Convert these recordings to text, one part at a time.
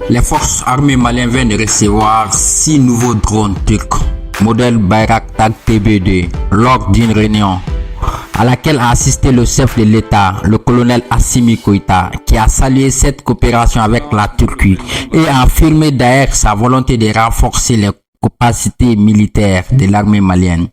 Les forces armées maliennes viennent de recevoir 6 nouveaux drones turcs, modèle Bayraktar TB2, lors d'une réunion à laquelle a assisté le chef de l'État, le colonel Assimi Goïta, qui a salué cette coopération avec la Turquie et a affirmé d'ailleurs sa volonté de renforcer les capacités militaires de l'armée malienne.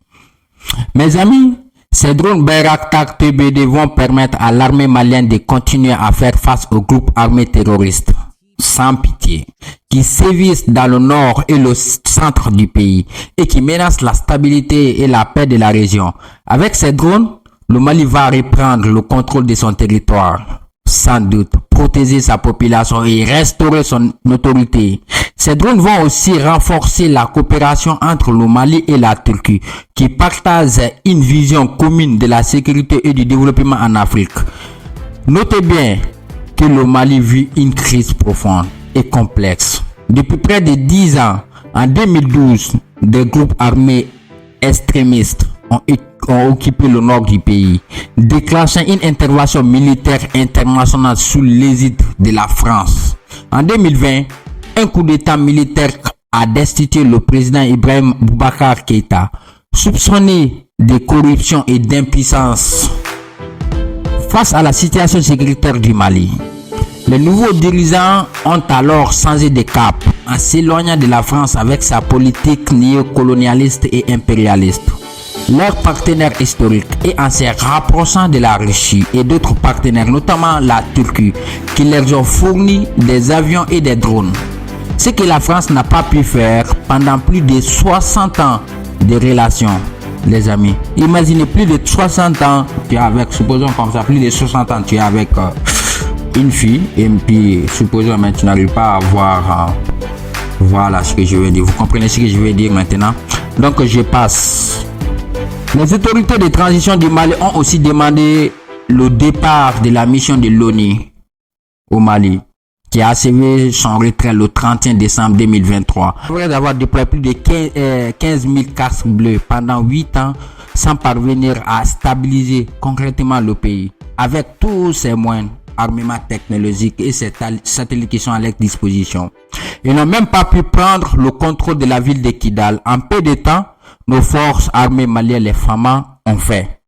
Mes amis, ces drones Bayraktar TB2 vont permettre à l'armée malienne de continuer à faire face aux groupes armés terroristes sans pitié, qui sévissent dans le nord et le centre du pays et qui menacent la stabilité et la paix de la région. Avec ces drones, le Mali va reprendre le contrôle de son territoire, sans doute, protéger sa population et restaurer son autorité. Ces drones vont aussi renforcer la coopération entre le Mali et la Turquie, qui partagent une vision commune de la sécurité et du développement en Afrique. Notez bien que le Mali vit une crise profonde et complexe. Depuis près de 10 ans, en 2012, des groupes armés extrémistes ont occupé le nord du pays, déclenchant une intervention militaire internationale sous l'égide de la France. En 2020, un coup d'état militaire a destitué le président Ibrahim Boubacar Keïta, soupçonné de corruption et d'impuissance. Face à la situation sécuritaire du Mali, les nouveaux dirigeants ont alors changé de cap en s'éloignant de la France avec sa politique néocolonialiste et impérialiste. Leurs partenaires historiques et en se rapprochant de la Russie et d'autres partenaires, notamment la Turquie, qui leur ont fourni des avions et des drones. Ce que la France n'a pas pu faire pendant plus de 60 ans de relations. Les amis, imaginez plus de 60 ans, tu es avec, supposons comme ça, plus de 60 ans, tu es avec une fille, et puis supposons maintenant tu n'arrives pas à voir, voilà ce que je veux dire, vous comprenez ce que je veux dire maintenant. Donc je passe. Les autorités de transition du Mali ont aussi demandé le départ de la mission de l'ONU au Mali, qui a achevé son retrait le 31 décembre 2023. Après avoir déployé plus de 15 000 casques bleus pendant 8 ans sans parvenir à stabiliser concrètement le pays. Avec tous ces moyens, armements technologiques et ces satellites qui sont à leur disposition. Ils n'ont même pas pu prendre le contrôle de la ville de Kidal. En peu de temps, nos forces armées maliennes, les FAMA, ont fait.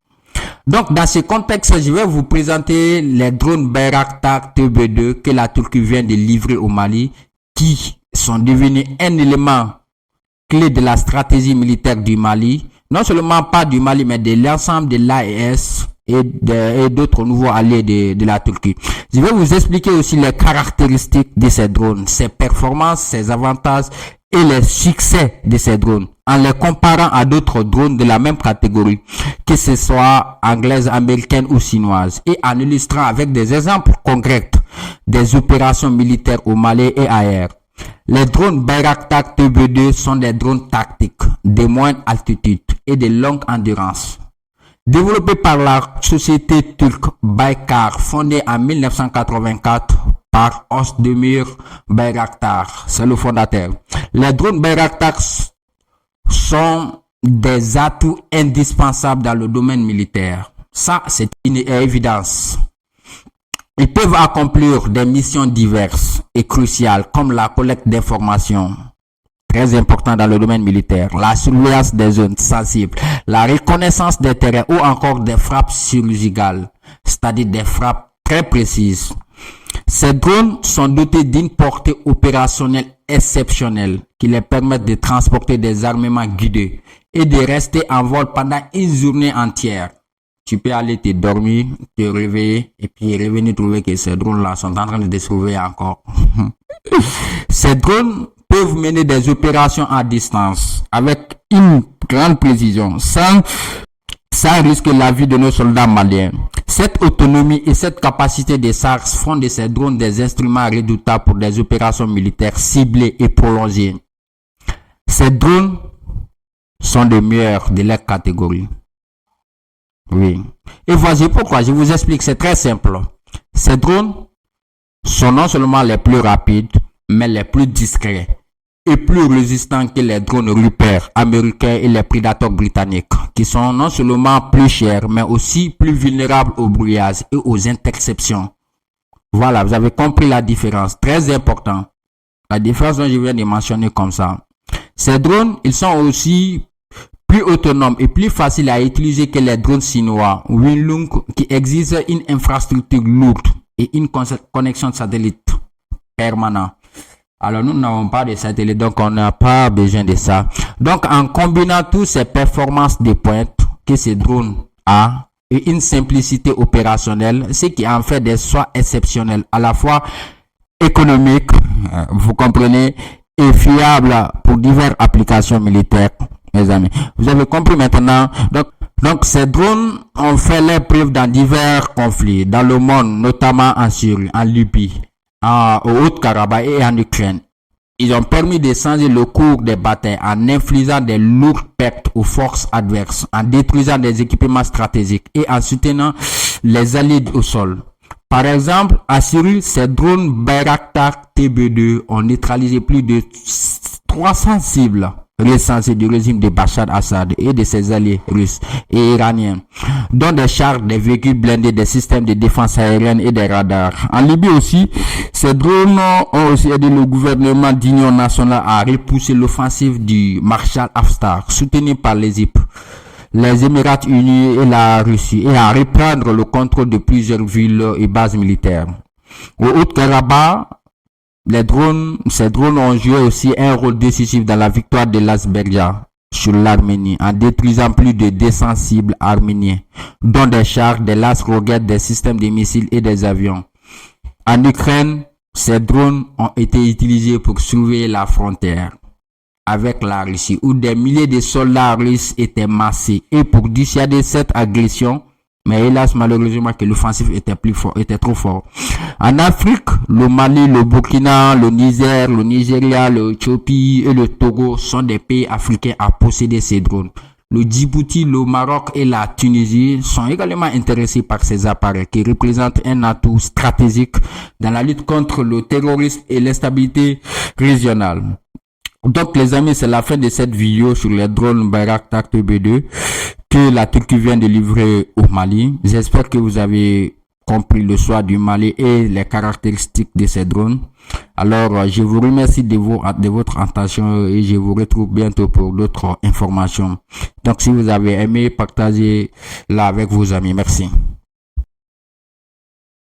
Donc, dans ce contexte, je vais vous présenter les drones Bayraktar TB2 que la Turquie vient de livrer au Mali, qui sont devenus un élément clé de la stratégie militaire du Mali. Non seulement pas du Mali, mais de l'ensemble de l'AES et d'autres nouveaux alliés de la Turquie. Je vais vous expliquer aussi les caractéristiques de ces drones, ses performances, ses avantages et les succès de ces drones, en les comparant à d'autres drones de la même catégorie, que ce soit anglaises, américaines ou chinoises, et en illustrant avec des exemples concrets des opérations militaires au Mali et ailleurs. Les drones Bayraktar TB2 sont des drones tactiques de moyenne altitude et de longue endurance. Développés par la société turque Baykar, fondée en 1984 par Özdemir Bayraktar, c'est le fondateur. Les drones Bayraktar sont des atouts indispensables dans le domaine militaire. Ça, c'est une évidence. Ils peuvent accomplir des missions diverses et cruciales comme la collecte d'informations, très important dans le domaine militaire, la surveillance des zones sensibles, la reconnaissance des terrains ou encore des frappes chirurgicales, c'est-à-dire des frappes très précises. Ces drones sont dotés d'une portée opérationnelle exceptionnelle qui les permettent de transporter des armements guidés et de rester en vol pendant une journée entière. Tu peux aller te dormir, te réveiller et puis revenir trouver que ces drones-là sont en train de te surveiller encore. Ces drones peuvent mener des opérations à distance avec une grande précision, sans risquer la vie de nos soldats maliens. Cette autonomie et cette capacité de charge font de ces drones des instruments redoutables pour des opérations militaires ciblées et prolongées. Ces drones sont les meilleurs de leur catégorie. Oui. Et voici pourquoi. Je vous explique, c'est très simple. Ces drones sont non seulement les plus rapides, mais les plus discrets et plus résistants que les drones Reaper américains et les Predator britanniques, qui sont non seulement plus chers, mais aussi plus vulnérables au brouillage et aux interceptions. Voilà, vous avez compris la différence. Très important. La différence dont je viens de mentionner comme ça. Ces drones, ils sont aussi plus autonomes et plus faciles à utiliser que les drones chinois Winlong qui exigent une infrastructure lourde et une connexion de satellite permanente. Alors nous n'avons pas de satellite, donc on n'a pas besoin de ça. Donc en combinant toutes ces performances de pointe que ces drones ont et une simplicité opérationnelle, ce qui en fait des choix exceptionnels, à la fois économiques, vous comprenez, et fiables pour diverses applications militaires, mes amis. Vous avez compris maintenant. Donc ces drones ont fait leurs preuves dans divers conflits dans le monde, notamment en Syrie, en Libye, au Haut-Karabakh et en Ukraine. Ils ont permis de changer le cours des batailles en infligeant des lourdes pertes aux forces adverses, en détruisant des équipements stratégiques et en soutenant les alliés au sol. Par exemple, à Syrie, ces drones Bayraktar TB2 ont neutralisé plus de 300 cibles recensées du régime de Bachar Assad et de ses alliés russes et iraniens, dont des chars, des véhicules blindés, des systèmes de défense aérienne et des radars. En Libye aussi, ces drones ont aussi aidé le gouvernement d'union nationale à repousser l'offensive du Marshal Haftar, soutenu par l'Égypte, les Émirats unis et la Russie, et à reprendre le contrôle de plusieurs villes et bases militaires. Au Haut-Karabakh, ces drones ont joué aussi un rôle décisif dans la victoire de l'Azerbaïdjan sur l'Arménie, en détruisant plus de 200 cibles arméniens, dont des chars, des lance-roquettes, des systèmes de missiles et des avions. En Ukraine, ces drones ont été utilisés pour surveiller la frontière avec la Russie, où des milliers de soldats russes étaient massés, et pour dissuader cette agression, mais hélas, malheureusement, que l'offensive était trop fort. En Afrique, le Mali, le Burkina, le Niger, le Nigeria, l'Éthiopie et le Togo sont des pays africains à posséder ces drones. Le Djibouti, le Maroc et la Tunisie sont également intéressés par ces appareils qui représentent un atout stratégique dans la lutte contre le terrorisme et l'instabilité régionale. Donc les amis, c'est la fin de cette vidéo sur les drones Bayraktar TB2 que la Turquie vient de livrer au Mali. J'espère que vous avez compris le choix du Mali et les caractéristiques de ces drones. Alors je vous remercie de votre attention et je vous retrouve bientôt pour d'autres informations. Donc si vous avez aimé, partagez-la avec vos amis. Merci.